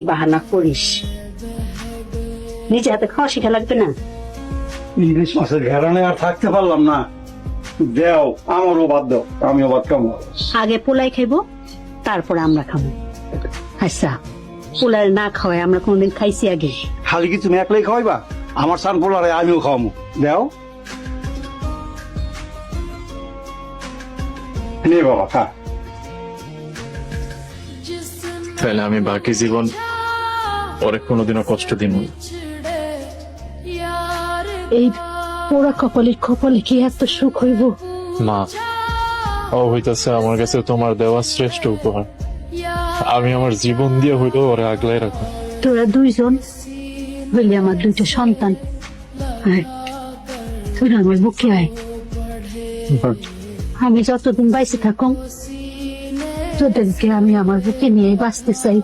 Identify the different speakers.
Speaker 1: বাহানা করিস, নিজে হাতে খাওয়া শিখা লাগবে না?
Speaker 2: ইলিশ মাছের ঘেরানে আর থাকতে পারলাম না। দেও, আমারও বাদ দাও, আমিও ভাত খাবো।
Speaker 1: আগে পোলাই খাইবো, তারপর আমরা খাবো। আচ্ছা, পোলাই না খাওয়াই আমরা কোনদিন খাইছি আগে?
Speaker 2: খালি কি তুমি একলাই খাওয়াইবা? আমার সান পোলারে আমিও খাওয়াবো। দেও নে বাবা, খা।
Speaker 3: তাহলে আমি বাকি জীবন পরে কোনোদিনও কষ্ট দিব না।
Speaker 1: এই পোড়া কপালে কি এত সুখ হইব?
Speaker 3: মা, ও হইতেছে আমার কাছে তোমার দেওয়া শ্রেষ্ঠ উপহার। আমি আমার জীবন দিয়ে হইলেও ওরে আগলাই রাখো।
Speaker 1: তোরা দুইজন হইলে আমার দুইটা সন্তান। আয়, তোরা আমার বুকে আয়। আমি যতদিন বাইসে থাকুম তোদেরকে আমি আমার বুকে নিয়ে বাঁচতে চাই।